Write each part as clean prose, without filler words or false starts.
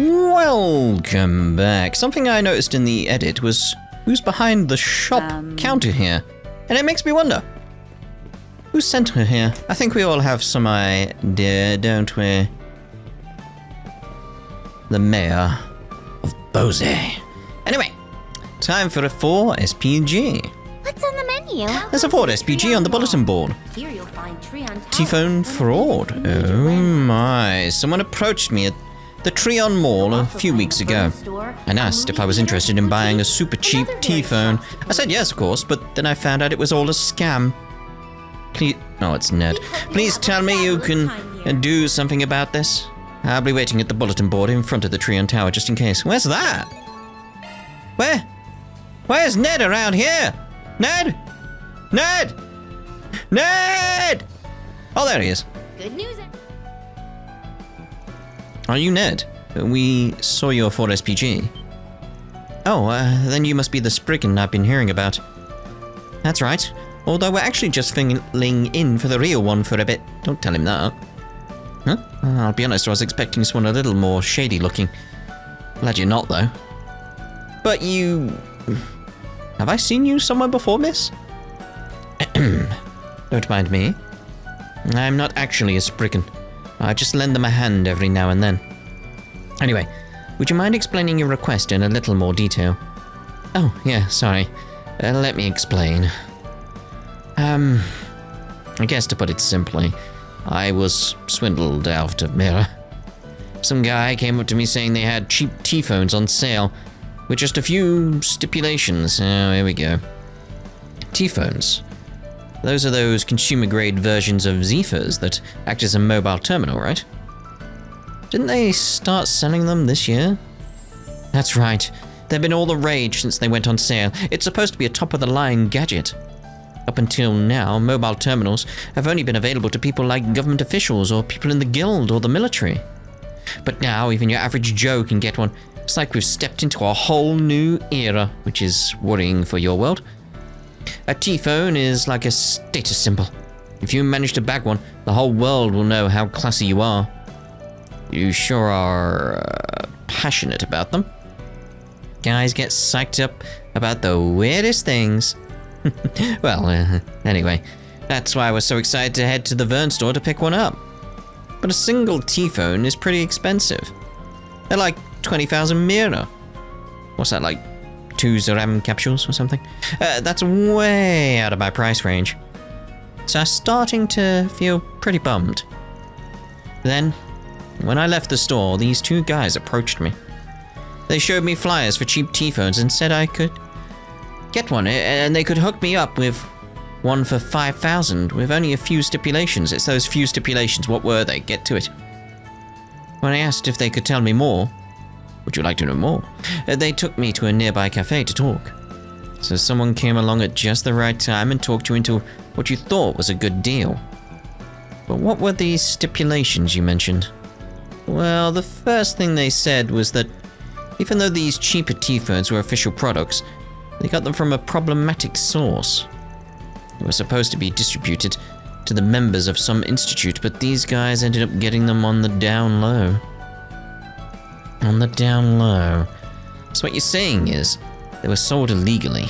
Welcome back. Something I noticed in the edit was who's behind the shop counter here. And it makes me wonder, who sent her here? I think we all have some idea, don't we? The mayor of Bose. Anyway, time for a 4 SPG. What's on the menu? There's a 4 SPG on the bulletin board. Here you'll find tPhone fraud. Oh my. Someone approached me at the Trion Mall a few weeks ago and asked if I was interested in buying a super cheap tPhone. I said yes, of course, but then I found out it was all a scam. Please, oh, it's Ned. Please tell me you can do something about this. I'll be waiting at the bulletin board in front of the Trion Tower just in case. Where's that? Where's Ned around here? Ned? Ned? Ned! Oh, there he is. Good news. Are you Ned? We saw your 4 SPG. Oh, then you must be the Spriggan I've been hearing about. That's right. Although we're actually just filling in for the real one for a bit. Don't tell him that. Huh? I'll be honest, I was expecting someone a little more shady looking. Glad you're not, though. But you... Have I seen you somewhere before, miss? Don't mind me. I'm not actually a Spriggan. I just lend them a hand every now and then. Anyway, would you mind explaining your request in a little more detail? Oh, yeah, sorry. Let me explain. I guess to put it simply, I was swindled out of Mira. Some guy came up to me saying they had cheap tPhones on sale, with just a few stipulations. Oh, here we go. tPhones. Those are those consumer-grade versions of Zephyrs that act as a mobile terminal, right? Didn't they start selling them this year? That's right. They've been all the rage since they went on sale. It's supposed to be a top-of-the-line gadget. Up until now, mobile terminals have only been available to people like government officials or people in the guild or the military. But now, even your average Joe can get one. It's like we've stepped into a whole new era, which is worrying for your world. A tPhone is like a status symbol. If you manage to bag one, the whole world will know how classy you are. You sure are passionate about them. Guys get psyched up about the weirdest things. Well, anyway, that's why I was so excited to head to the Vern store to pick one up. But a single tPhone is pretty expensive. They're like 20,000 Mira. What's that, like 2 Zoram capsules or something? That's way out of my price range. So I'm starting to feel pretty bummed. Then, when I left the store, these 2 guys approached me. They showed me flyers for cheap tPhones and said I could get one, and they could hook me up with one for 5,000 with only a few stipulations. It's those few stipulations. What were they? Get to it. When I asked if they could tell me more, would you like to know more? They took me to a nearby cafe to talk. So someone came along at just the right time and talked you into what you thought was a good deal. But what were these stipulations you mentioned? Well, the first thing they said was that even though these cheaper tPhones were official products, they got them from a problematic source. They were supposed to be distributed to the members of some institute, but these guys ended up getting them on the down low. On the down low. So what you're saying is, they were sold illegally.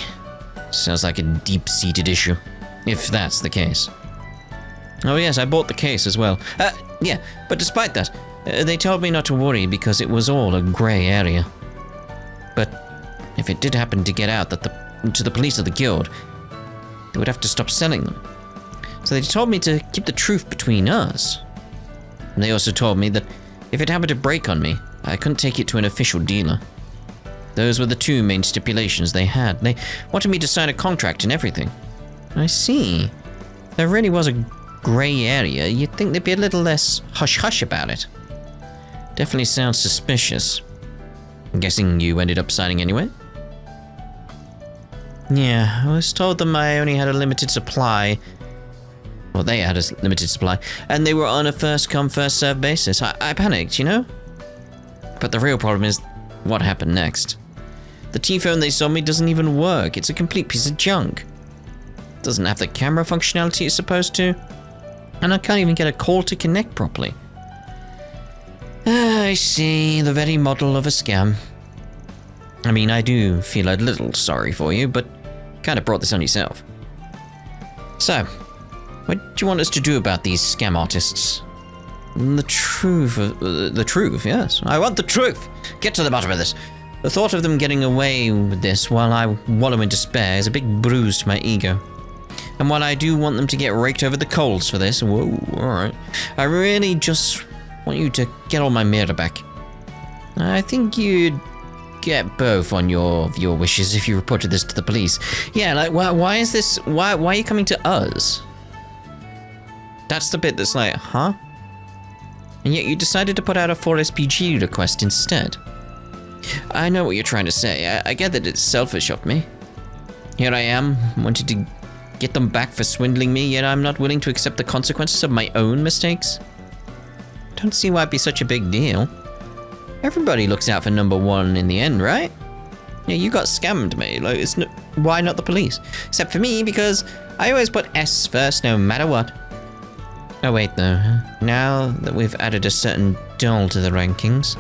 Sounds like a deep-seated issue, if that's the case. Oh yes, I bought the case as well. Yeah, but despite that, they told me not to worry because it was all a grey area. But if it did happen to get out to the police of the guild, they would have to stop selling them. So they told me to keep the truth between us. And they also told me that if it happened to break on me, I couldn't take it to an official dealer. Those were the 2 main stipulations they had. They wanted me to sign a contract and everything. I see. If there really was a grey area, you'd think there'd be a little less hush-hush about it. Definitely sounds suspicious. I'm guessing you ended up signing anyway? Yeah, I was told them I only had a limited supply. Well, they had a limited supply, and they were on a first-come, first-served basis. I panicked, you know? But the real problem is what happened next. The tPhone they sold me doesn't even work. It's a complete piece of junk. It doesn't have the camera functionality it's supposed to. And I can't even get a call to connect properly. I see, the very model of a scam. I mean, I do feel a little sorry for you, but you kind of brought this on yourself. So, what do you want us to do about these scam artists? The truth, yes. I want the truth! Get to the bottom of this. The thought of them getting away with this while I wallow in despair is a big bruise to my ego. And while I do want them to get raked over the coals for this, whoa, alright, I really just want you to get all my mirror back. I think you'd get both on your wishes if you reported this to the police. Yeah, like, why is this, why are you coming to us? That's the bit that's like, huh? And yet you decided to put out a 4SPG request instead. I know what you're trying to say. I get that it's selfish of me. Here I am, wanted to get them back for swindling me, yet I'm not willing to accept the consequences of my own mistakes. Don't see why it'd be such a big deal. Everybody looks out for number one in the end, right? Yeah, you got scammed, mate. Like, why not the police? Except for me, because I always put S first, no matter what. Oh wait, though. Now that we've added a certain doll to the rankings.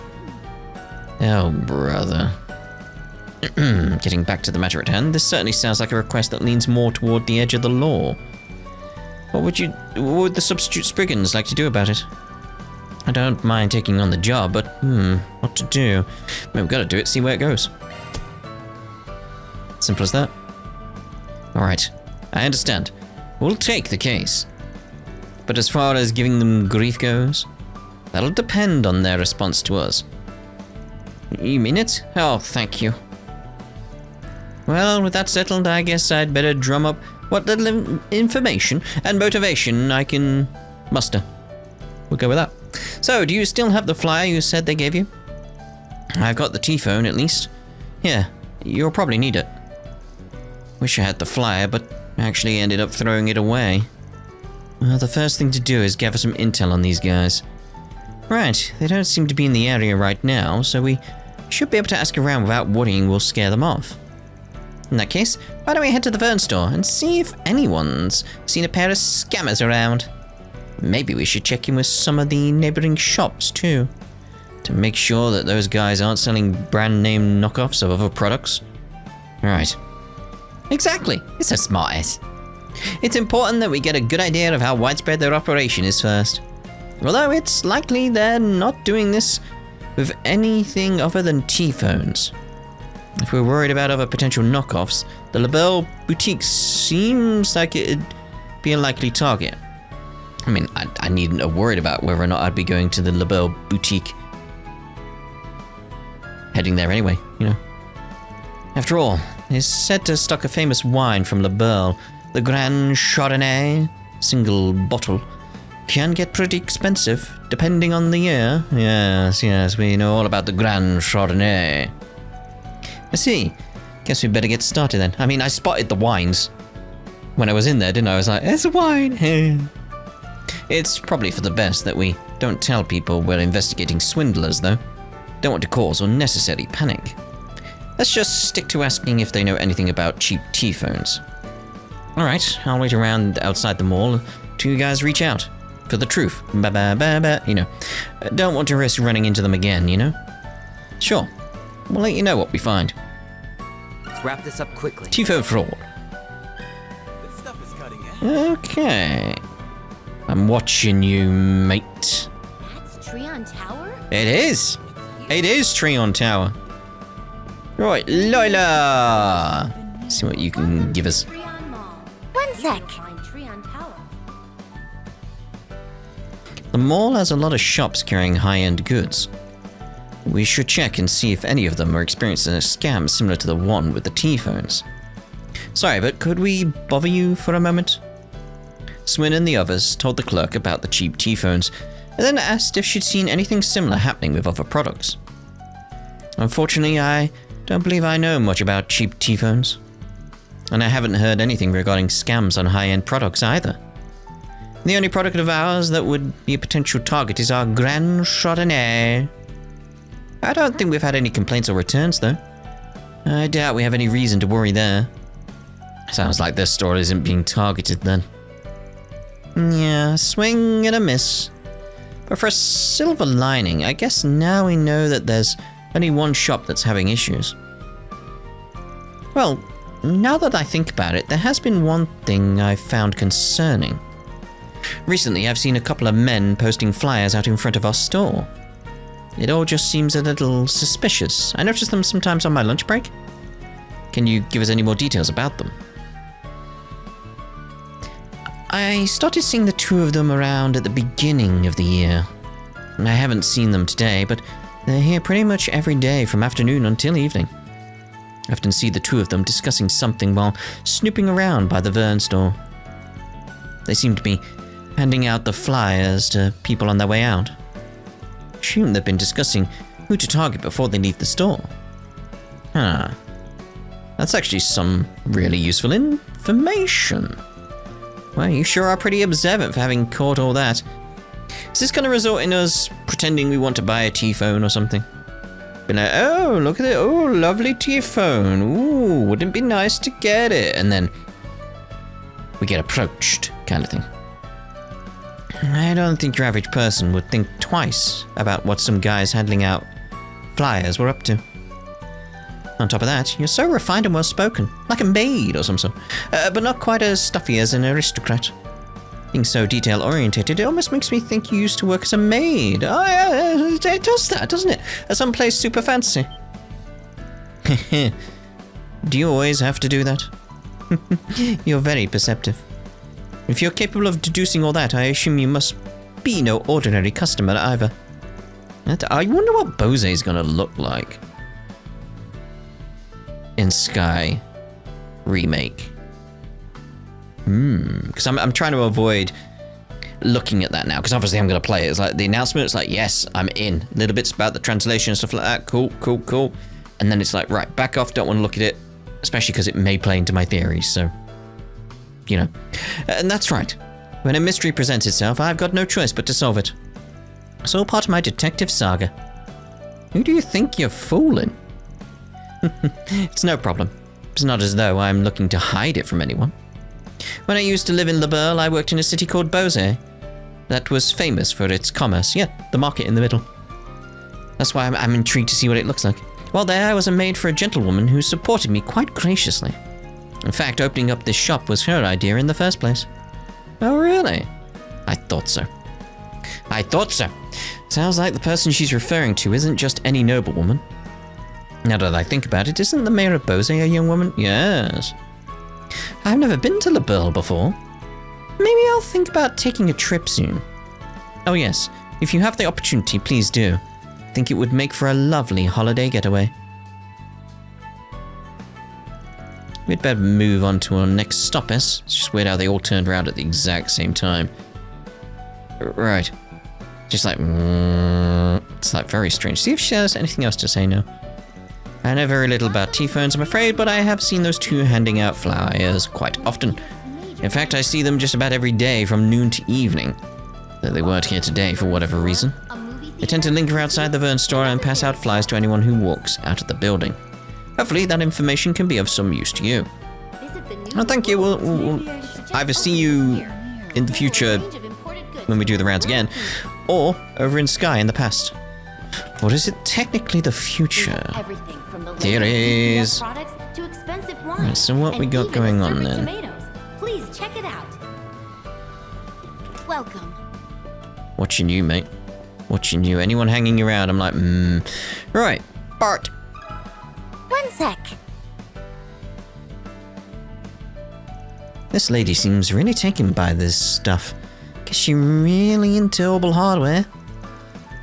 Oh, brother. Getting back to the matter at hand, this certainly sounds like a request that leans more toward the edge of the law. What would the substitute Spriggans like to do about it? I don't mind taking on the job, but what to do? We've got to do it, see where it goes. Simple as that. Alright, I understand. We'll take the case. But as far as giving them grief goes, that'll depend on their response to us. You mean it? Oh, thank you. Well, with that settled, I guess I'd better drum up what little information and motivation I can muster. We'll go with that. So, do you still have the flyer you said they gave you? I've got the tPhone, at least. Yeah, you'll probably need it. Wish I had the flyer, but actually ended up throwing it away. Well, the first thing to do is gather some intel on these guys. Right, they don't seem to be in the area right now, so we should be able to ask around without worrying we'll scare them off. In that case, why don't we head to the Vern store and see if anyone's seen a pair of scammers around? Maybe we should check in with some of the neighboring shops too, to make sure that those guys aren't selling brand name knockoffs of other products. Right. Exactly, it's a smart ass. It's important that we get a good idea of how widespread their operation is first. Although it's likely they're not doing this with anything other than tPhones. If we're worried about other potential knockoffs, the LaBelle boutique seems like it'd be a likely target. I mean, I needn't have worried about whether or not I'd be going to the LaBelle boutique. Heading there anyway, you know. After all, it's said to stock a famous wine from LaBelle, the Grand Chardonnay, single bottle. Can get pretty expensive, depending on the year. Yes, we know all about the Grand Chardonnay. I see. Guess we better get started then. I mean, I spotted the wines when I was in there, didn't I? I was like, there's a wine. It's probably for the best that we don't tell people we're investigating swindlers, though. Don't want to cause unnecessary panic. Let's just stick to asking if they know anything about cheap tPhones. Alright, I'll wait around outside the mall till you guys reach out. For the truth. You know. Don't want to risk running into them again, you know? Sure. We'll let you know what we find. Let's wrap this up quickly. tPhone fraud. This stuff is cutting edge. Okay. I'm watching you, mate. That's Treon Tower? It is. It is Treon Tower. Right, Lola. See what you can give us. Treon Mall. One sec. Find Treon Tower. The mall has a lot of shops carrying high-end goods. We should check and see if any of them are experiencing a scam similar to the one with the tPhones. Sorry, but could we bother you for a moment? Swin and the others told the clerk about the cheap tPhones, and then asked if she'd seen anything similar happening with other products. Unfortunately, I don't believe I know much about cheap tPhones. And I haven't heard anything regarding scams on high-end products either. The only product of ours that would be a potential target is our Grand Chardonnay. I don't think we've had any complaints or returns, though. I doubt we have any reason to worry there. Sounds like this store isn't being targeted, then. Yeah, swing and a miss. But for a silver lining, I guess now we know that there's only one shop that's having issues. Well, now that I think about it, there has been one thing I've found concerning. Recently, I've seen a couple of men posting flyers out in front of our store. It all just seems a little suspicious. I notice them sometimes on my lunch break. Can you give us any more details about them? I started seeing the two of them around at the beginning of the year. I haven't seen them today, but they're here pretty much every day from afternoon until evening. I often see the two of them discussing something while snooping around by the Vern store. They seem to be handing out the flyers to people on their way out. I assume they've been discussing who to target before they leave the store. Huh. That's actually some really useful information. Well, you sure are pretty observant for having caught all that. Is this going to result in us pretending we want to buy a tPhone or something? Be like, oh, look at it. Oh, lovely tPhone. Ooh, wouldn't it be nice to get it? And then we get approached, kind of thing. I don't think your average person would think twice about what some guys handling out flyers were up to. On top of that, you're so refined and well-spoken, like a maid or some sort, but not quite as stuffy as an aristocrat. Being so detail-orientated, it almost makes me think you used to work as a maid. Oh, yeah, it does that, doesn't it? At some place super fancy. Do you always have to do that? You're very perceptive. If you're capable of deducing all that, I assume you must be no ordinary customer either. I wonder what Bose's gonna look like in Sky remake. Because I'm trying to avoid looking at that now, because obviously I'm going to play it. It's like the announcement, it's like, yes, I'm in. Little bits about the translation and stuff like that. Cool. And then it's like, right, back off, don't want to look at it, especially because it may play into my theories, so, you know. And that's right. When a mystery presents itself, I've got no choice but to solve it. It's all part of my detective saga. Who do you think you're fooling? It's no problem. It's not as though I'm looking to hide it from anyone. When I used to live in La Burle, I worked in a city called Bose. That was famous for its commerce. Yeah, the market in the middle. That's why I'm intrigued to see what it looks like. While there, I was a maid for a gentlewoman who supported me quite graciously. In fact, opening up this shop was her idea in the first place. Oh, really? I thought so. Sounds like the person she's referring to isn't just any noblewoman. Now that I think about it, isn't the mayor of Bose a young woman? Yes. I've never been to La Burle before. Maybe I'll think about taking a trip soon. Oh yes, if you have the opportunity, please do. I think it would make for a lovely holiday getaway. We'd better move on to our next stop. It's just weird how they all turned around at the exact same time. Right. Just like, it's like very strange. See if she has anything else to say now. I know very little about tPhones, I'm afraid, but I have seen those two handing out flyers quite often. In fact, I see them just about every day from noon to evening. Though they weren't here today for whatever reason. They tend to linger outside the Vern store and pass out flyers to anyone who walks out of the building. Hopefully that information can be of some use to you. Oh, thank you. We'll either see you in the future when we do the rounds again, or over in Sky in the past. Or is it technically the future? Theories. Right, so what we got going on then? Please check it out. Welcome. Watching you, mate. Watching you. Anyone hanging around, I'm like, Right, Bart. 1 sec. This lady seems really taken by this stuff. Guess she really into Orbital hardware.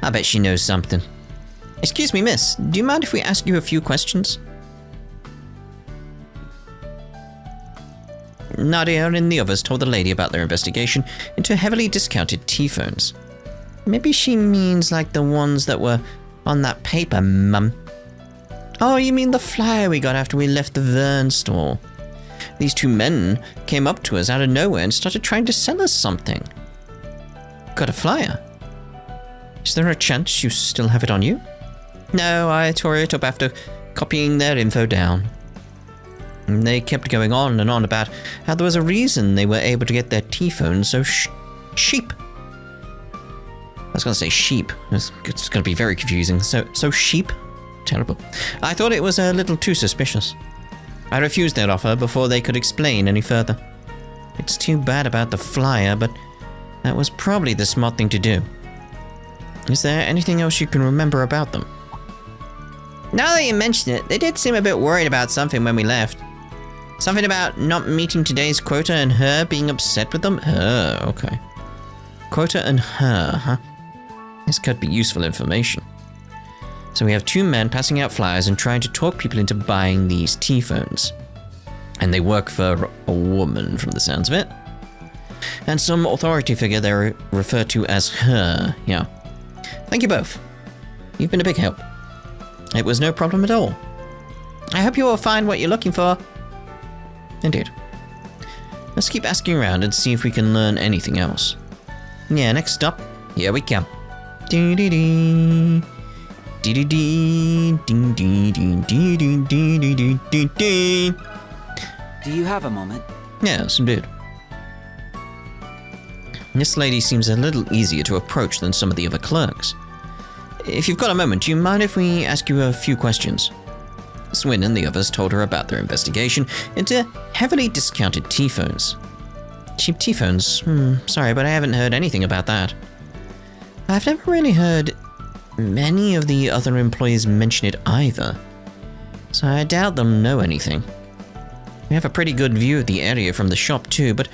I bet she knows something. Excuse me, miss. Do you mind if we ask you a few questions? Nadia and the others told the lady about their investigation into heavily discounted tPhones. Maybe she means like the ones that were on that paper, mum. Oh, you mean the flyer we got after we left the Vern store. These two men came up to us out of nowhere and started trying to sell us something. Got a flyer? Is there a chance you still have it on you? No, I tore it up after copying their info down. And they kept going on and on about how there was a reason they were able to get their tPhones so cheap. was going to say sheep. It's going to be very confusing. So sheep? Terrible. I thought it was a little too suspicious. I refused their offer before they could explain any further. It's too bad about the flyer, but that was probably the smart thing to do. Is there anything else you can remember about them? Now that you mention it, they did seem a bit worried about something when we left. Something about not meeting today's quota and her being upset with them? Oh, okay. Quota and her, huh? This could be useful information. So we have two men passing out flyers and trying to talk people into buying these tPhones. And they work for a woman, from the sounds of it. And some authority figure they refer to as her, yeah. Thank you both. You've been a big help. It was no problem at all. I hope you will find what you're looking for. Indeed. Let's keep asking around and see if we can learn anything else. Yeah, next stop, here we come. Dee-dee-dee. Dee-dee-dee. Dee-dee-dee. Do you have a moment? Yes, indeed. This lady seems a little easier to approach than some of the other clerks. If you've got a moment, do you mind if we ask you a few questions? Swin and the others told her about their investigation into heavily discounted tPhones. Cheap tPhones? Sorry, but I haven't heard anything about that. I've never really heard many of the other employees mention it either, so I doubt they'll know anything. We have a pretty good view of the area from the shop too, but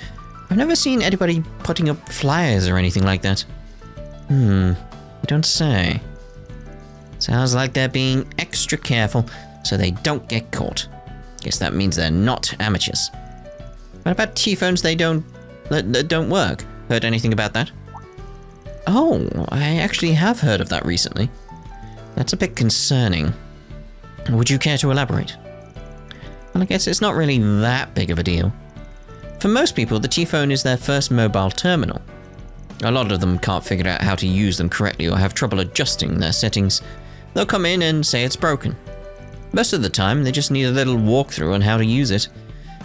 I've never seen anybody putting up flyers or anything like that. You don't say. Sounds like they're being extra careful so they don't get caught. Guess that means they're not amateurs. What about tPhones that don't work? Heard anything about that? Oh, I actually have heard of that recently. That's a bit concerning. Would you care to elaborate? Well, I guess it's not really that big of a deal. For most people, the tPhone is their first mobile terminal. A lot of them can't figure out how to use them correctly or have trouble adjusting their settings. They'll come in and say it's broken. Most of the time, they just need a little walkthrough on how to use it.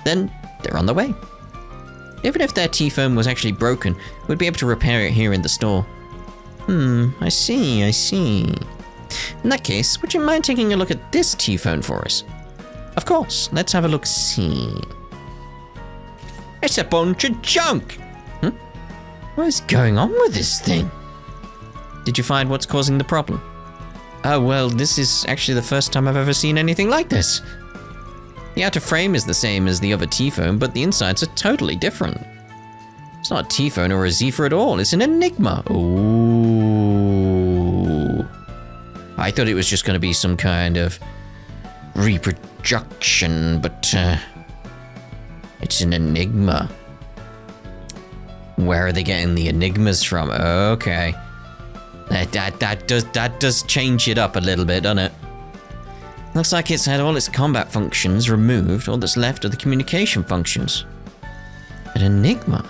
Then, they're on their way. Even if their tPhone was actually broken, we'd be able to repair it here in the store. I see. In that case, would you mind taking a look at this tPhone for us? Of course, let's have a look-see. It's a bunch of junk! What is going on with this thing? Did you find what's causing the problem? Oh, well, this is actually the first time I've ever seen anything like this. The outer frame is the same as the other tPhone, but the insides are totally different. It's not a tPhone or a Zephyr at all, it's an Enigma. Ooh. I thought it was just going to be some kind of reproduction, but it's an Enigma. Where are they getting the Enigmas from? Okay. That does change it up a little bit, doesn't it? Looks like it's had all its combat functions removed. All that's left are the communication functions. An Enigma?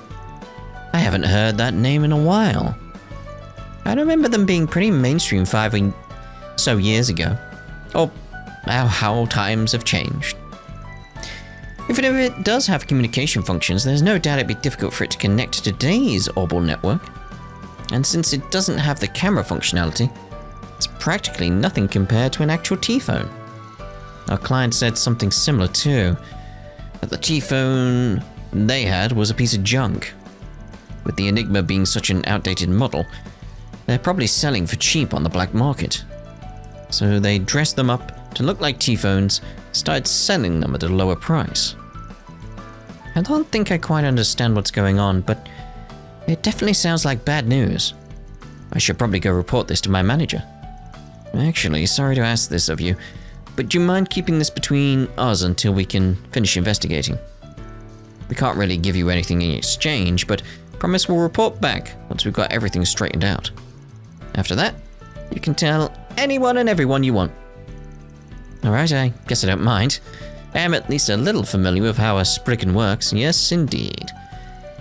I haven't heard that name in a while. I remember them being pretty mainstream 5 or so years ago. Or how times have changed. Even if it does have communication functions, there's no doubt it'd be difficult for it to connect to today's Orbal network. And since it doesn't have the camera functionality, it's practically nothing compared to an actual tPhone. Our client said something similar too, that the tPhone they had was a piece of junk. With the Enigma being such an outdated model, they're probably selling for cheap on the black market. So they dressed them up to look like tPhones, started selling them at a lower price. I don't think I quite understand what's going on, but it definitely sounds like bad news. I should probably go report this to my manager. Actually, sorry to ask this of you, but do you mind keeping this between us until we can finish investigating? We can't really give you anything in exchange, but promise we'll report back once we've got everything straightened out. After that, you can tell anyone and everyone you want. Alright, I guess I don't mind. I am at least a little familiar with how a Spriggan works, yes indeed.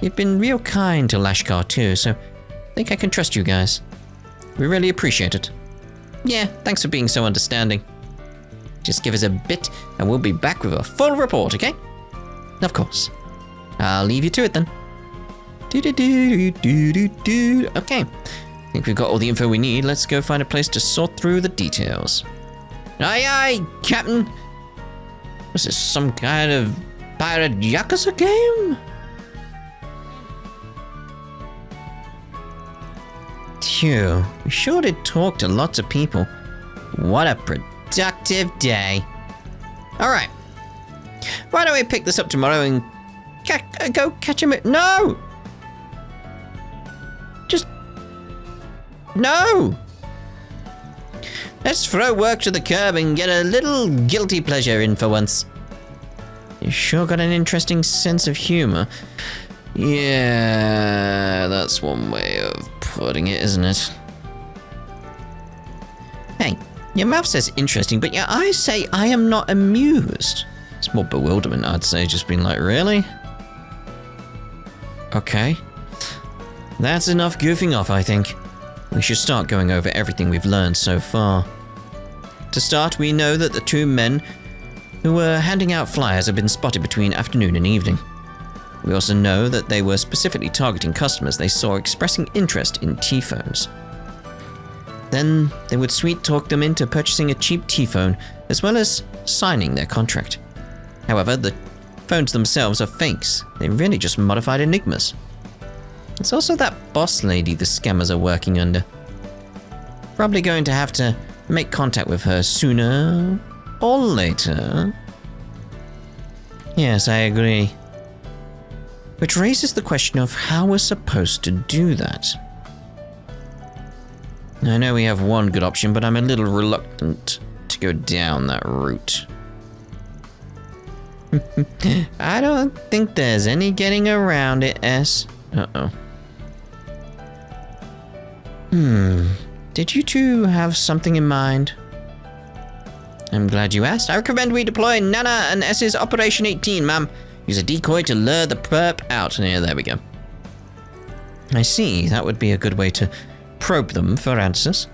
You've been real kind to Lashkar too, so I think I can trust you guys. We really appreciate it. Yeah, thanks for being so understanding. Just give us a bit and we'll be back with a full report, okay? Of course. I'll leave you to it then. Okay, Think we've got all the info we need. Let's go find a place to sort through the details. Aye, aye, Captain. Was this some kind of pirate Yakuza game? Phew, we sure did talk to lots of people. What a productive day. Alright. Why don't we pick this up tomorrow and go catch him? No! Just... No! Let's throw work to the curb and get a little guilty pleasure in for once. You sure got an interesting sense of humor. Yeah, that's one way of putting it, isn't it? Hey, your mouth says interesting, but your eyes say I am not amused. It's more bewilderment, I'd say, just being like, really? Okay. That's enough goofing off, I think. We should start going over everything we've learned so far. To start, we know that the two men who were handing out flyers have been spotted between afternoon and evening. We also know that they were specifically targeting customers they saw expressing interest in tPhones. Then they would sweet talk them into purchasing a cheap tPhone, as well as signing their contract. However, the phones themselves are fakes. They're really just modified enigmas. It's also that boss lady the scammers are working under. Probably going to have to make contact with her sooner or later. Yes, I agree. Which raises the question of how we're supposed to do that. I know we have one good option, but I'm a little reluctant to go down that route. I don't think there's any getting around it, S. Uh-oh. Did you two have something in mind? I'm glad you asked. I recommend we deploy Nana and S's Operation 18, ma'am. Use a decoy to lure the perp out. Yeah, there we go. I see. That would be a good way to probe them for answers.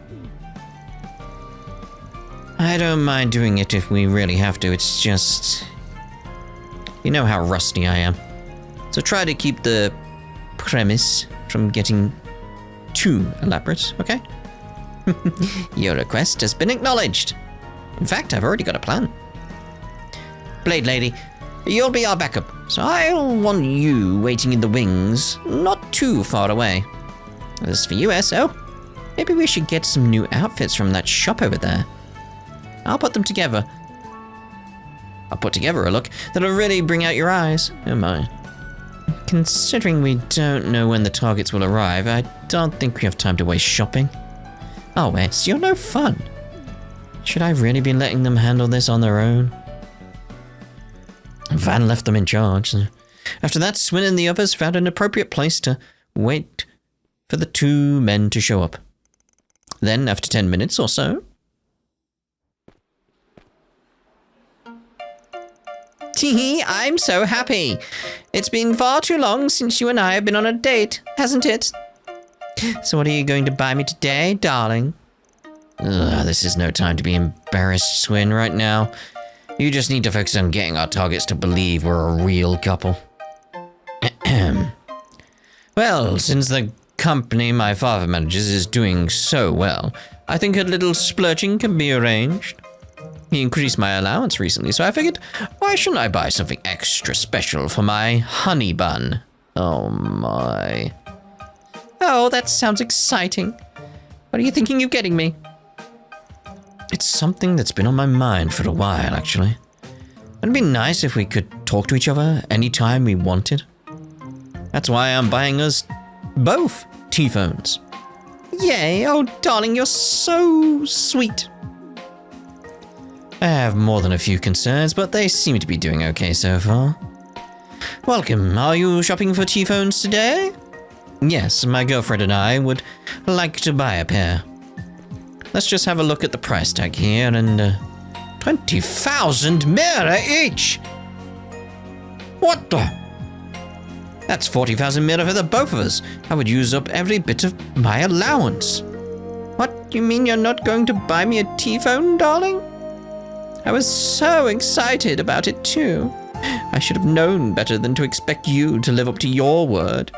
I don't mind doing it if we really have to. It's just... You know how rusty I am. So try to keep the premise from getting too elaborate, okay? Your request has been acknowledged. In fact, I've already got a plan. Blade Lady, you'll be our backup, so I'll want you waiting in the wings, not too far away. As for you, SO, maybe we should get some new outfits from that shop over there. I'll put them together. I'll put together a look that'll really bring out your eyes. Oh my. Considering we don't know when the targets will arrive, I don't think we have time to waste shopping. Oh, S, you're no fun. Should I really be letting them handle this on their own? Van left them in charge. After that, Swin and the others found an appropriate place to wait for the two men to show up. Then, after 10 minutes or so... Teehee, I'm so happy. It's been far too long since you and I have been on a date, hasn't it? So what are you going to buy me today, darling? Ugh, this is no time to be embarrassed, Swin, right now. You just need to focus on getting our targets to believe we're a real couple. Well, since the company my father manages is doing so well, I think a little splurging can be arranged. He increased my allowance recently, so I figured, why shouldn't I buy something extra special for my honey bun? Oh my. Oh, that sounds exciting. What are you thinking of getting me? It's something that's been on my mind for a while, actually. It'd be nice if we could talk to each other anytime we wanted. That's why I'm buying us both tPhones. Yay, oh darling, you're so sweet. I have more than a few concerns, but they seem to be doing okay so far. Welcome, are you shopping for tPhones today? Yes, my girlfriend and I would like to buy a pair. Let's just have a look at the price tag here and 20,000 mira each! What the? That's 40,000 mira for the both of us. I would use up every bit of my allowance. What, you mean you're not going to buy me a tPhone, darling? I was so excited about it too. I should have known better than to expect you to live up to your word.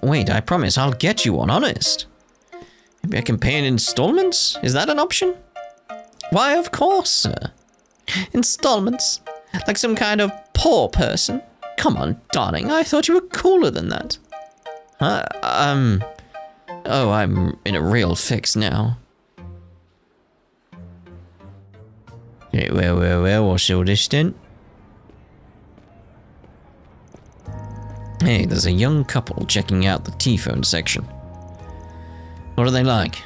Wait, I promise I'll get you one, honest. Maybe I can pay in installments? Is that an option? Why, of course, sir. Installments? Like some kind of poor person? Come on, darling, I thought you were cooler than that. Oh, I'm in a real fix now. Hey, well, what's all this then? Hey, there's a young couple checking out the tPhone section. What are they like?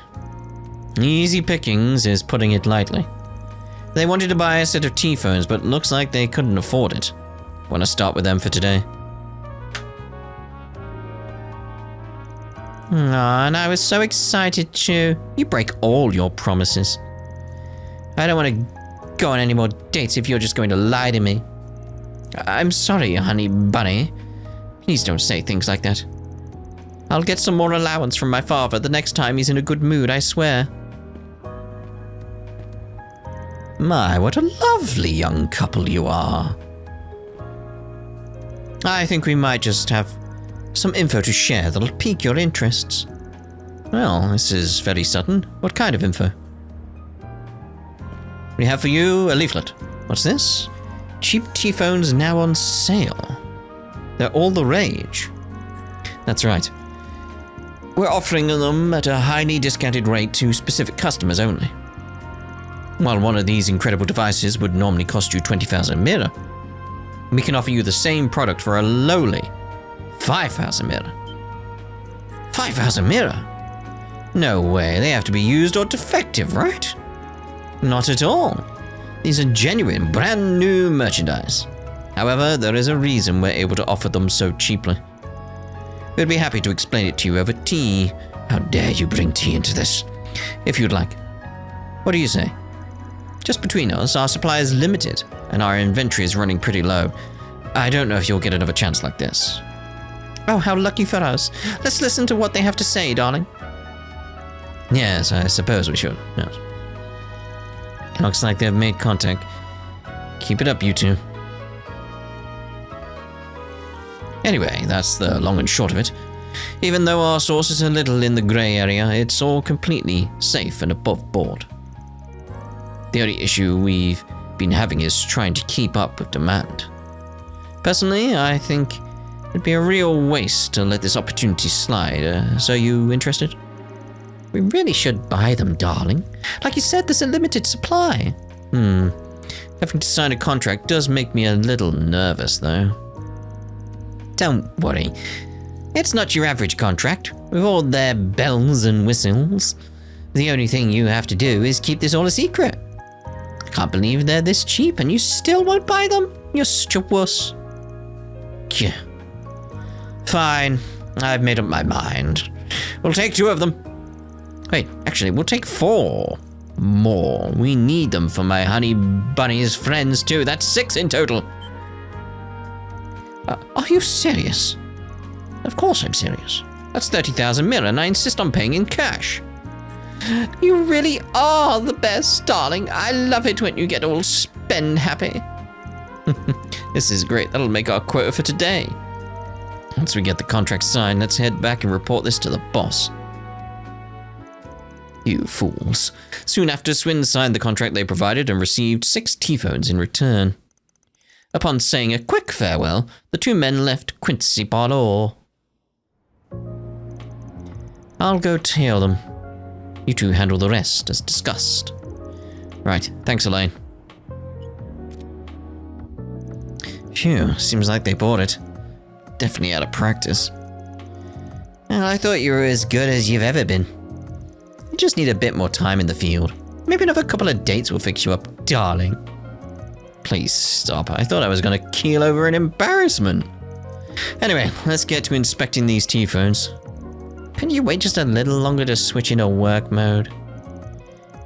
Easy pickings is putting it lightly. They wanted to buy a set of tPhones, but looks like they couldn't afford it. Want to start with them for today? Aw, and I was so excited too. You break all your promises. I don't want to go on any more dates if you're just going to lie to me. I'm sorry, honey bunny. Please don't say things like that. I'll get some more allowance from my father the next time he's in a good mood, I swear. My, what a lovely young couple you are. I think we might just have some info to share that'll pique your interests. Well, this is very sudden. What kind of info? We have for you a leaflet. What's this? Cheap tPhones now on sale. They're all the rage. That's right. We're offering them at a highly discounted rate to specific customers only. While one of these incredible devices would normally cost you 20,000 mira, we can offer you the same product for a lowly 5,000 mira. 5,000 mira? No way, they have to be used or defective, right? Not at all. These are genuine, brand new merchandise. However, there is a reason we're able to offer them so cheaply. We'd be happy to explain it to you over tea. How dare you bring tea into this? If you'd like. What do you say? Just between us, our supply is limited, and our inventory is running pretty low. I don't know if you'll get another chance like this. Oh, how lucky for us. Let's listen to what they have to say, darling. Yes, I suppose we should. Yes. Looks like they've made contact. Keep it up, you two. Anyway, that's the long and short of it. Even though our source is a little in the grey area, it's all completely safe and above board. The only issue we've been having is trying to keep up with demand. Personally, I think it'd be a real waste to let this opportunity slide. So you interested? We really should buy them, darling. Like you said, there's a limited supply. Having to sign a contract does make me a little nervous, though. Don't worry. It's not your average contract, with all their bells and whistles. The only thing you have to do is keep this all a secret. I can't believe they're this cheap and you still won't buy them? You're such a wuss. Yeah. Fine. I've made up my mind. We'll take 2 of them. Wait, actually, we'll take 4 more. We need them for my honey bunny's friends too. That's 6 in total. Are you serious? Of course I'm serious. That's 30,000 mira and I insist on paying in cash. You really are the best, darling. I love it when you get all spend happy. This is great. That'll make our quota for today. Once we get the contract signed, let's head back and report this to the boss. You fools. Soon after, Swin signed the contract they provided and received 6 tPhones in return. Upon saying a quick farewell, the 2 men left Quincy Parlor. I'll go tail them. You 2 handle the rest, as discussed. Right, thanks, Elaine. Phew, seems like they bought it. Definitely out of practice. Well, I thought you were as good as you've ever been. You just need a bit more time in the field. Maybe another couple of dates will fix you up, darling. Please stop. I thought I was going to keel over in embarrassment. Anyway, let's get to inspecting these tPhones. Can you wait just a little longer to switch into work mode?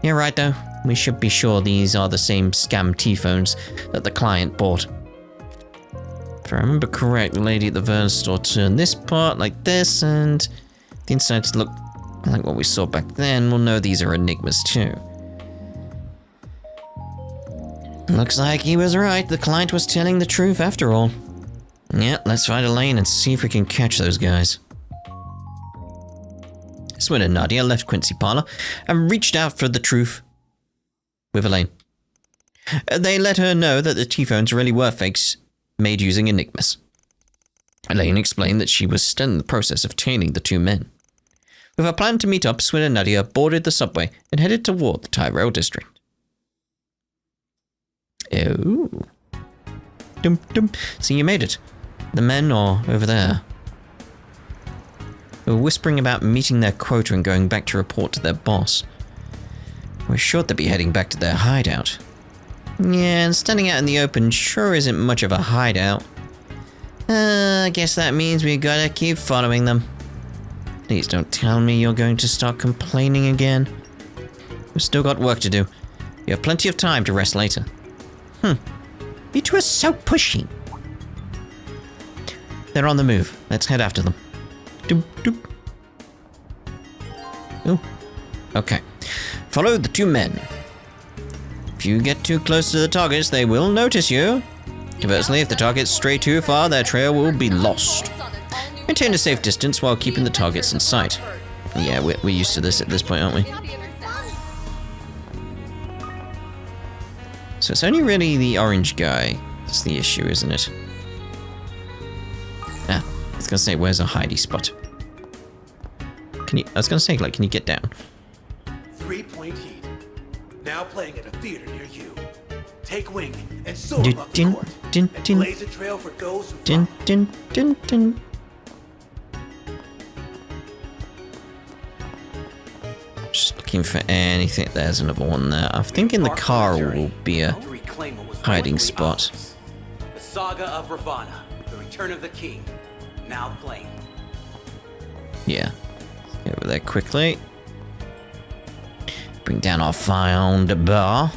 You're right though. We should be sure these are the same scam tPhones that the client bought. If I remember correct, the lady at the Vern store turned this part like this, and the inside to look like what we saw back then. We'll know these are Enigmas too. Looks like he was right. The client was telling the truth after all. Yeah, let's find a lane and see if we can catch those guys. Swin and Nadia left Quincy Parlor and reached out for the truth with Elaine. They let her know that the tPhones really were fakes made using Enigmas. Elaine explained that she was still in the process of training the two men. With a plan to meet up, Swin and Nadia boarded the subway and headed toward the Tyrell district. Oh. Dum dum. So you made it. The men are over there. They were whispering about meeting their quota and going back to report to their boss. We're sure they'll be heading back to their hideout. Yeah, and standing out in the open sure isn't much of a hideout. I guess that means we gotta keep following them. Please don't tell me you're going to start complaining again. We've still got work to do. You have plenty of time to rest later. You two are so pushy. They're on the move. Let's head after them. Doop, doop. Oh, okay. Follow the two men. If you get too close to the targets, they will notice you. Conversely, if the targets stray too far, their trail will be lost. Maintain a safe distance while keeping the targets in sight. Yeah, we're used to this at this point, aren't we? So it's only really the orange guy that's the issue, isn't it? Ah, I was gonna say, where's a hidey spot? Can you? I was gonna say, like, can you get down? 3-point heat. Now playing at a theater near you. Take wing and soar above the court. And blaze a trail for those who follow. Just looking for anything. There's another one there. I'm thinking the car will be a hiding spot. The Saga of Ravana, the Return of the King, now playing. Yeah. Get over there quickly. Bring down our found bar.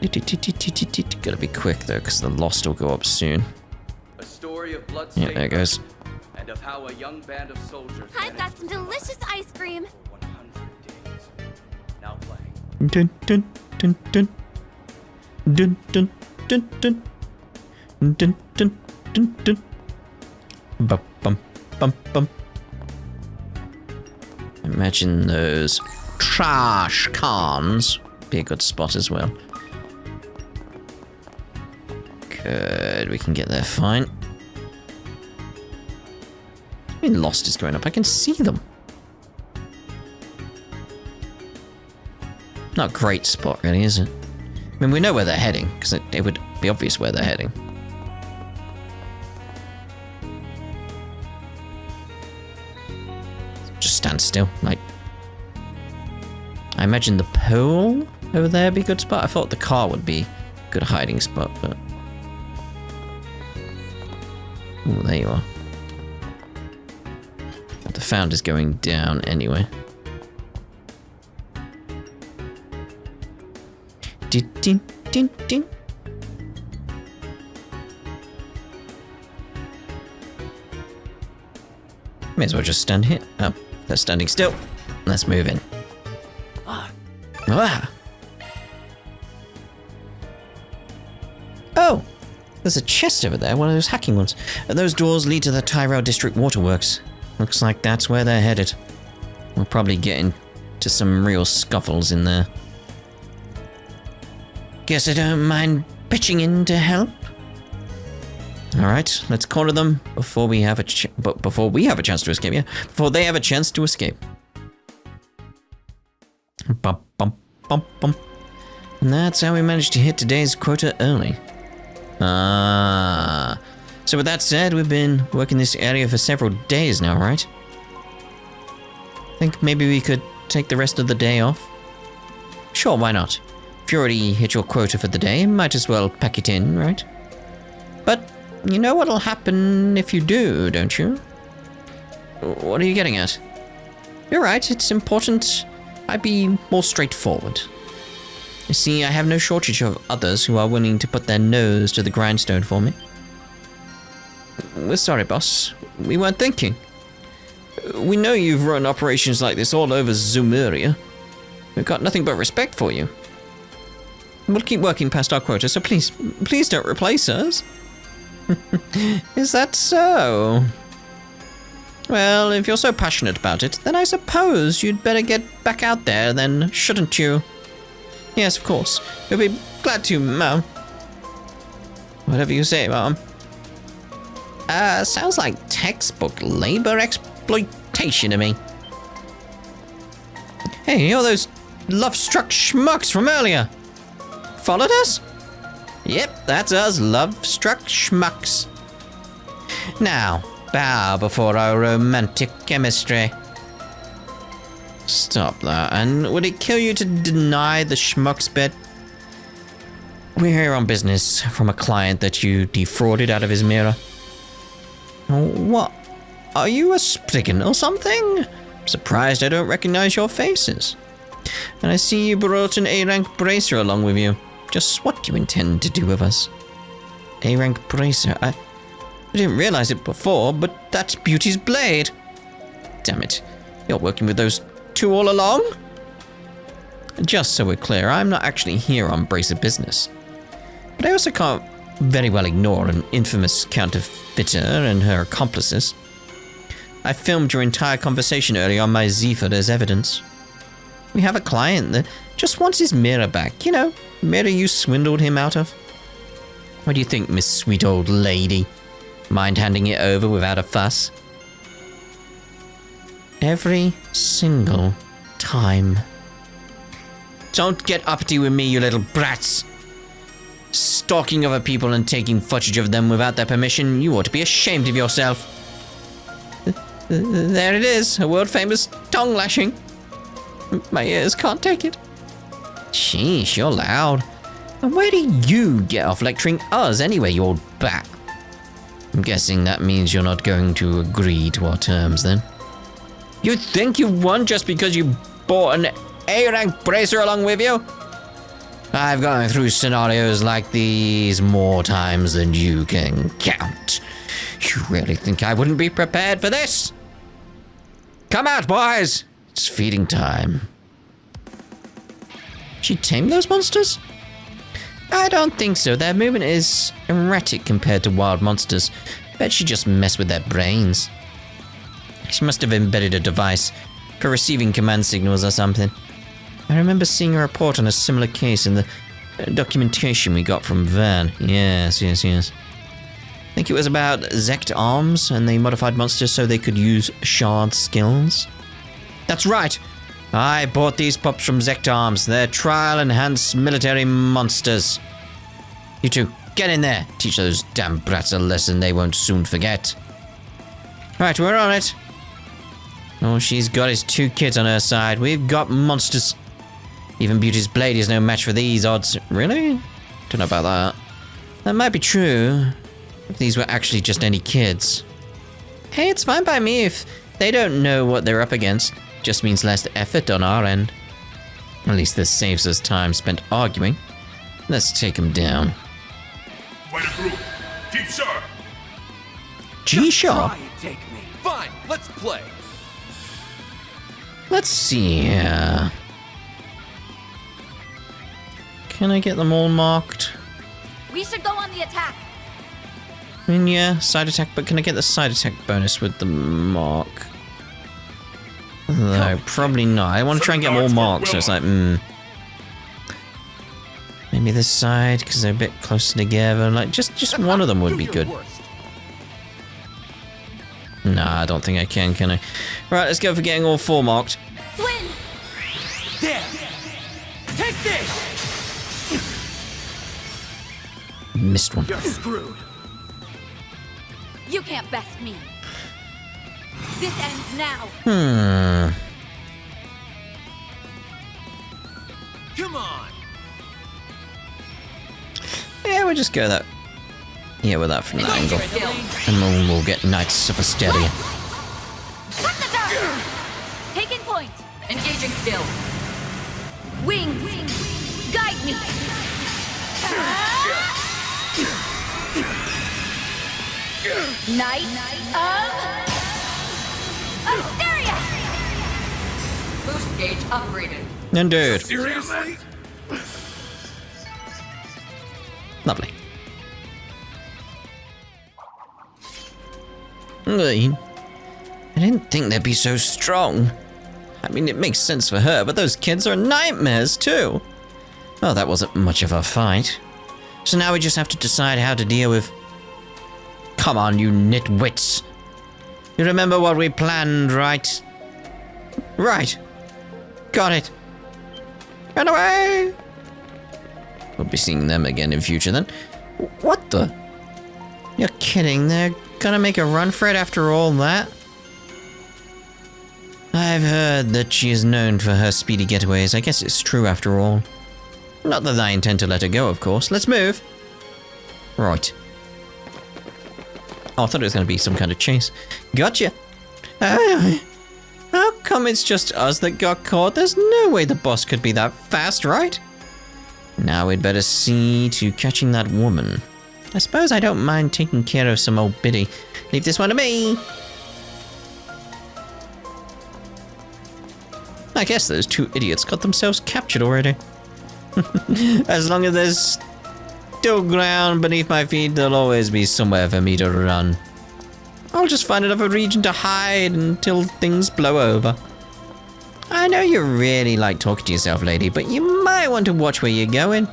Gotta be quick though, because the lost will go up soon. A story of blood. Yeah, there it goes. And of how a young band of soldiers. I've got some delicious ice cream. 100 days. Now playing. Dun dun dun dun. Dun dun dun dun. Dun dun dun dun. Bum bum bum bum. Imagine those trash cans. Be a good spot as well. Good, we can get there fine. I mean, Lost is going up. I can see them. Not a great spot, really, is it? I mean, we know where they're heading, because it would be obvious where they're heading. Just stand still, like... I imagine the pole over there would be a good spot. I thought the car would be a good hiding spot, but... Oh, there you are. The found is going down anyway. Din, din, din, din. May as well just stand here. Oh, they're standing still. Let's move in. Ah! Oh! There's a chest over there, one of those hacking ones. Those doors lead to the Tyrell District Waterworks. Looks like that's where they're headed. We'll probably get into some real scuffles in there. Guess I don't mind pitching in to help. Alright, let's corner them before we have a chance to escape, yeah? Before they have a chance to escape. Bum, bum, bum, bum. And that's how we managed to hit today's quota early. So with that said, we've been working this area for several days now, right? Think maybe we could take the rest of the day off? Sure, why not? If you already hit your quota for the day, might as well pack it in, right? But you know what'll happen if you do, don't you? What are you getting at? You're right, it's important I be more straightforward. You see, I have no shortage of others who are willing to put their nose to the grindstone for me. We're sorry, boss. We weren't thinking. We know you've run operations like this all over Zumeria. We've got nothing but respect for you. We'll keep working past our quota, so please don't replace us. Is that so? Well, if you're so passionate about it, then I suppose you'd better get back out there then, shouldn't you? Yes, of course. We'll be glad to, Mom. Whatever you say, Mom. Sounds like textbook labor exploitation to me. Hey, you're those love-struck schmucks from earlier. Followed us? Yep, that's us, love-struck schmucks. Now, bow before our romantic chemistry. Stop that. And would it kill you to deny the schmucks bit? We're here on business from a client that you defrauded out of his mirror. What? Are you a Spriggan or something? I'm surprised I don't recognize your faces. And I see you brought an A-rank bracer along with you. Just what do you intend to do with us? A-rank bracer? I didn't realize it before, but that's Beauty's blade. Damn it. You're working with those two all along? Just so we're clear, I'm not actually here on bracer business. But I also can't very well ignore an infamous counterfeiter and her accomplices. I filmed your entire conversation earlier on my Zephyr as evidence. We have a client that just wants his mirror back. You know, mirror you swindled him out of. What do you think, Miss Sweet Old Lady? Mind handing it over without a fuss? Every single time. Don't get uppity with me, you little brats. Stalking other people and taking footage of them without their permission, you ought to be ashamed of yourself. There it is, a world-famous tongue lashing. My ears can't take it. Sheesh, you're loud. And where do you get off lecturing us anyway, you old bat? I'm guessing that means you're not going to agree to our terms then. You think you won just because you bought an A-rank bracer along with you? I've gone through scenarios like these more times than you can count. You really think I wouldn't be prepared for this? Come out, boys! It's feeding time. She tamed those monsters? I don't think so. Their movement is erratic compared to wild monsters. Bet she just messed with their brains. She must have embedded a device for receiving command signals or something. I remember seeing a report on a similar case in the documentation we got from Van. Yes. I think it was about Zect arms, and they modified monsters so they could use shard skills. That's right! I bought these pups from Zect arms. They're trial-enhanced military monsters. You two, get in there. Teach those damn brats a lesson they won't soon forget. Right, we're on it. All she's got is 2 kids on her side. We've got monsters. Even Beauty's blade is no match for these odds. Really? Don't know about that. That might be true, if these were actually just any kids. Hey, it's fine by me if they don't know what they're up against. Just means less effort on our end. At least this saves us time spent arguing. Let's take them down. Fight a group. Keep sharp. G-sharp? Try and take me. Fine, let's play. Let's see here. Can I get them all marked? We should go on the attack. I mean, yeah, side attack, but can I get the side attack bonus with the mark? No, probably not. I want to try and get them all marked, so it's like, maybe this side, because they're a bit closer together. Like, just one of them would be good. Nah, I don't think I can I? Right, let's go for getting all 4 marked. Swin! There! Take this! Missed one. You're screwed. You can't best me. This ends now. Come on! Yeah, we'll just go that. Yeah, with that from that angle. And then we'll get Knights of Asteria. Cut the dart! Taking point. Engaging skill. Wings. Guide me. Knights of Asteria! Boost gauge upgraded. Indeed. Seriously? Lovely. I didn't think they'd be so strong. I mean, it makes sense for her, but those kids are nightmares too. Well, that wasn't much of a fight. So now we just have to decide how to deal with... Come on, you nitwits. You remember what we planned, right? Right. Got it. Run away! We'll be seeing them again in future then. What the? You're kidding, they're gonna make a run for it after all that? I've heard that she is known for her speedy getaways. I guess it's true after all. Not that I intend to let her go, of course. Let's move. Right. Oh, I thought it was going to be some kind of chase. Gotcha. How come it's just us that got caught? There's no way the boss could be that fast, right? Now we'd better see to catching that woman. I suppose I don't mind taking care of some old biddy. Leave this one to me. I guess those two idiots got themselves captured already. As long as there's still ground beneath my feet, there'll always be somewhere for me to run. I'll just find another region to hide until things blow over. I know you really like talking to yourself, lady, but you might want to watch where you're going.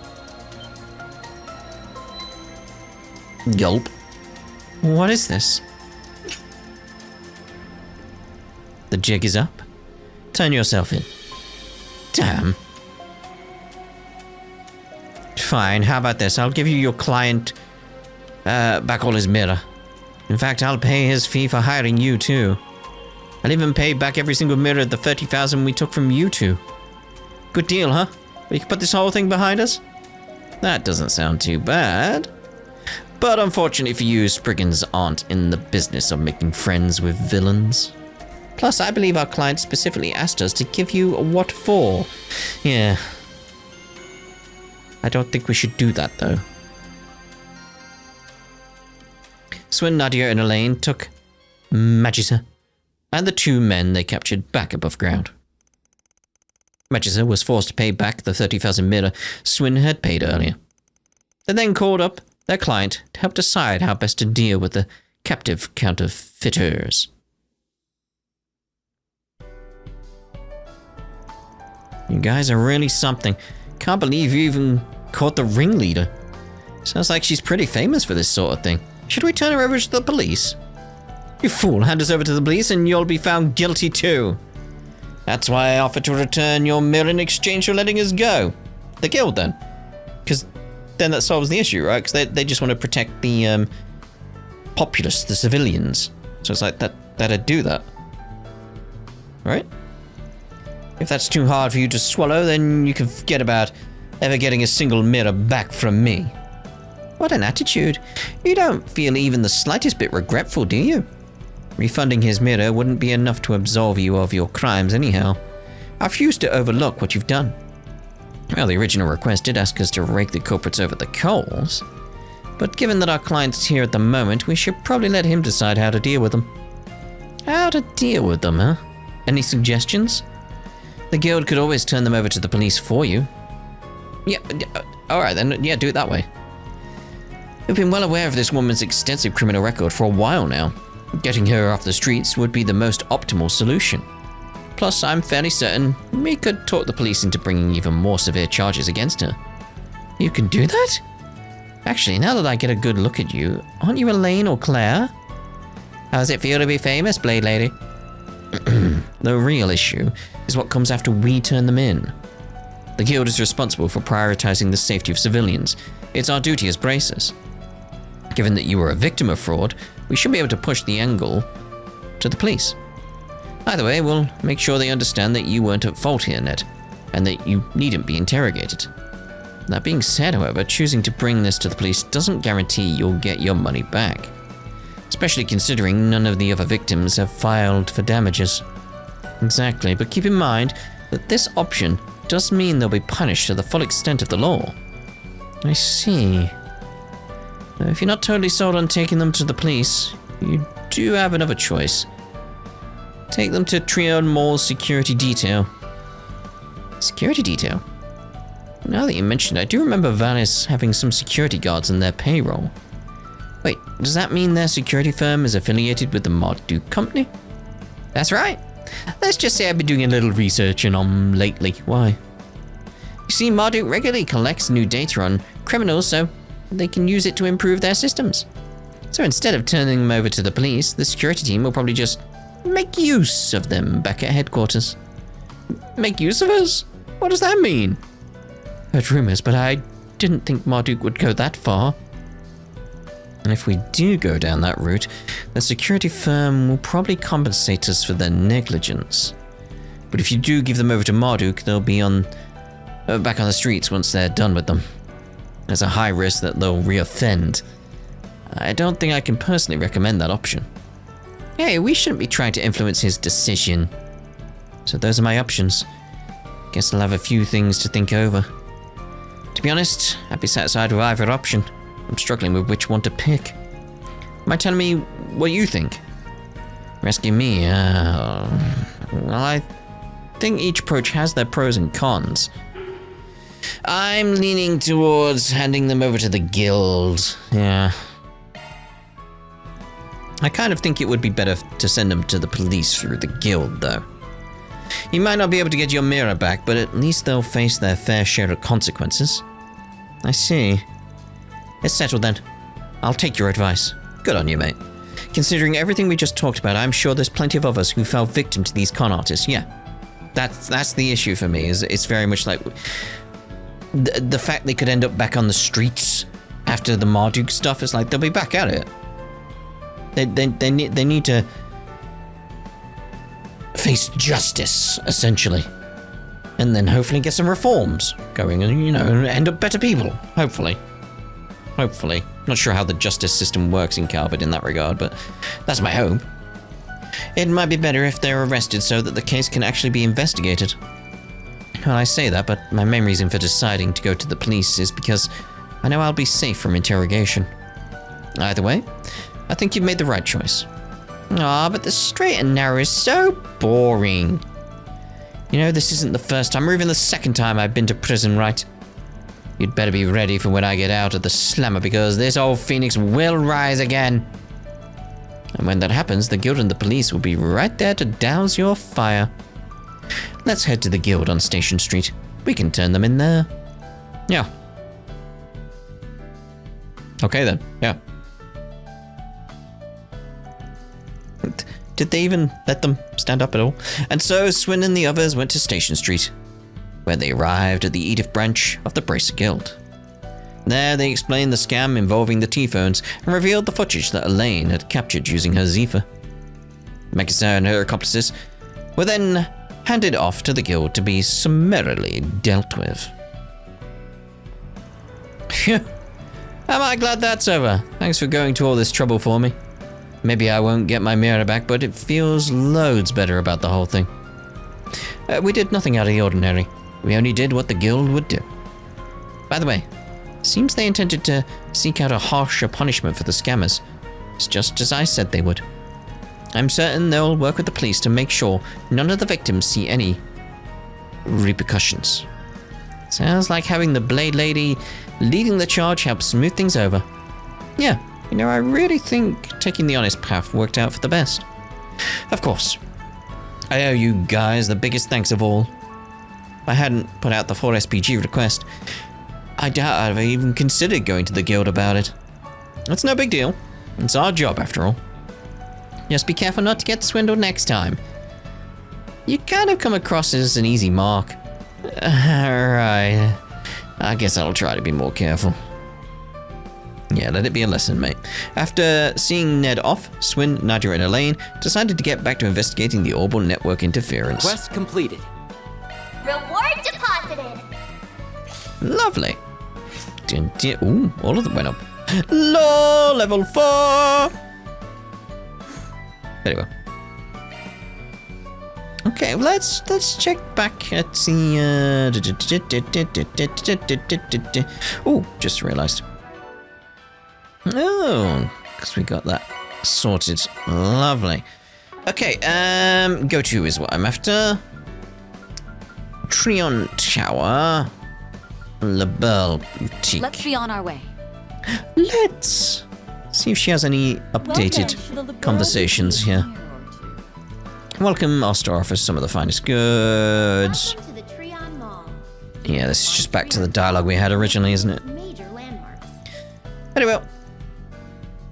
Gulp. What is this? The jig is up. Turn yourself in. Damn. Fine, how about this? I'll give you your client back all his mirror. In fact, I'll pay his fee for hiring you too. I'll even pay back every single mirror the 30,000 we took from you two. Good deal, huh? We can put this whole thing behind us? That doesn't sound too bad. But unfortunately for you, Spriggans aren't in the business of making friends with villains. Plus, I believe our client specifically asked us to give you a what for. Yeah. I don't think we should do that, though. Swin, Nadia, and Elaine took Magisa and the two men they captured back above ground. Magisa was forced to pay back the 30,000 mirror Swin had paid earlier. They then called up their client to help decide how best to deal with the captive counterfeiters. You guys are really something. Can't believe you even caught the ringleader. Sounds like she's pretty famous for this sort of thing. Should we turn her over to the police? You fool, hand us over to the police and you'll be found guilty too. That's why I offered to return your mirror in exchange for letting us go. The guild then. Because then that solves the issue, right? Because they just want to protect the populace, the civilians. So it's like that'd do that. Right? If that's too hard for you to swallow, then you can forget about ever getting a single mirror back from me. What an attitude. You don't feel even the slightest bit regretful, do you? Refunding his mirror wouldn't be enough to absolve you of your crimes anyhow. I refuse to overlook what you've done. Well, the original request did ask us to rake the culprits over the coals. But given that our client's here at the moment, we should probably let him decide how to deal with them. How to deal with them, huh? Any suggestions? The guild could always turn them over to the police for you. Yeah, alright then, yeah, do it that way. We've been well aware of this woman's extensive criminal record for a while now. Getting her off the streets would be the most optimal solution. Plus, I'm fairly certain we could talk the police into bringing even more severe charges against her. You can do that? Actually, now that I get a good look at you, aren't you Elaine or Claire? How does it feel to be famous, Blade Lady? The real issue is what comes after we turn them in. The guild is responsible for prioritizing the safety of civilians. It's our duty as bracers. Given that you were a victim of fraud, we should be able to push the angle to the police. Either way, we'll make sure they understand that you weren't at fault here, Ned, and that you needn't be interrogated. That being said, however, choosing to bring this to the police doesn't guarantee you'll get your money back. Especially considering none of the other victims have filed for damages. Exactly, but keep in mind that this option does mean they'll be punished to the full extent of the law. I see. If you're not totally sold on taking them to the police, you do have another choice. Take them to Trion Mall's security detail. Security detail? Now that you mention it, I do remember Valis having some security guards in their payroll. Wait, does that mean their security firm is affiliated with the Marduk company? That's right. Let's just say I've been doing a little research on lately. Why? You see, Marduk regularly collects new data on criminals so they can use it to improve their systems. So instead of turning them over to the police, the security team will probably just make use of them back at headquarters. Make use of us? What does that mean? Heard rumors, but I didn't think Marduk would go that far. And if we do go down that route, the security firm will probably compensate us for their negligence. But if you do give them over to Marduk, they'll be back on the streets once they're done with them. There's a high risk that they'll reoffend. I don't think I can personally recommend that option. Hey, we shouldn't be trying to influence his decision. So those are my options. Guess I'll have a few things to think over. To be honest, I'd be satisfied with either option. I'm struggling with which one to pick. Mind telling me what you think? Rescue me? Well, I think each approach has their pros and cons. I'm leaning towards handing them over to the guild. Yeah. I kind of think it would be better to send them to the police through the guild, though. You might not be able to get your mirror back, but at least they'll face their fair share of consequences. I see. It's settled then. I'll take your advice. Good on you, mate. Considering everything we just talked about, I'm sure there's plenty of others who fell victim to these con artists. Yeah. That's the issue for me. It's very much like the fact they could end up back on the streets after the Marduk stuff is like they'll be back at it. They need to face justice, essentially. And then hopefully get some reforms going and, end up better people. Hopefully. Not sure how the justice system works in Carbid in that regard, but that's my hope. It might be better if they're arrested so that the case can actually be investigated. Well, I say that, but my main reason for deciding to go to the police is because I know I'll be safe from interrogation. Either way, I think you've made the right choice. Ah, but the straight and narrow is so boring. This isn't the first time or even the second time I've been to prison, right? You'd better be ready for when I get out of the slammer, because this old phoenix will rise again. And when that happens, the guild and the police will be right there to douse your fire. Let's head to the guild on Station Street. We can turn them in there. Yeah. Okay then, yeah. Did they even let them stand up at all? And so Swin and the others went to Station Street, where they arrived at the Edith branch of the Bracer Guild. There they explained the scam involving the tPhones and revealed the footage that Elaine had captured using her Zephyr. Mikasa and her accomplices were then handed off to the guild to be summarily dealt with. Phew. Am I glad that's over? Thanks for going to all this trouble for me. Maybe I won't get my mirror back, but it feels loads better about the whole thing. We did nothing out of the ordinary. We only did what the guild would do. By the way, seems they intended to seek out a harsher punishment for the scammers. It's just as I said they would. I'm certain they'll work with the police to make sure none of the victims see any repercussions. Sounds like having the Blade Lady leading the charge helps smooth things over. Yeah, I really think taking the honest path worked out for the best. Of course, I owe you guys the biggest thanks of all. If I hadn't put out the 4SPG request, I doubt I'd have even considered going to the guild about it. It's no big deal. It's our job, after all. Just be careful not to get swindled next time. You kind of come across as an easy mark. Alright. I guess I'll try to be more careful. Yeah, let it be a lesson, mate. After seeing Ned off, Swin, Nadia, and Elaine decided to get back to investigating the Orbital Network interference. Quest completed. Reward deposited. Lovely. Ooh, all of them went up. Law level 4. There you go. Okay, let's check back at the oh, just realized. Oh, because we got that sorted. Lovely. Okay, go to is what I'm after. Trion Tower. LaBelle Boutique. Let's be on our way. Let's see if she has any updated conversations here. Welcome, our store offers some of the finest goods. Welcome to the Treon Mall. Yeah, this is just back to the dialogue we had originally, isn't it? Major landmarks. Anyway,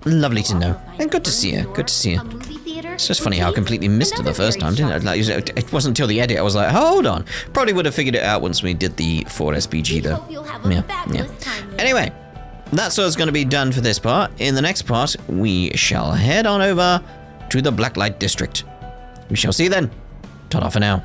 lovely to know. And good to see you. Good to see you. A movie theater. It's just funny how I completely missed it the first time, didn't I? Like, it wasn't until the edit I was like, hold on. Probably would have figured it out once we did the 4SPG though. Hope you'll have a fabulous time here. Anyway, that's what's going to be done for this part. In the next part, we shall head on over to the Blacklight District. We shall see you then. Ta-da for now.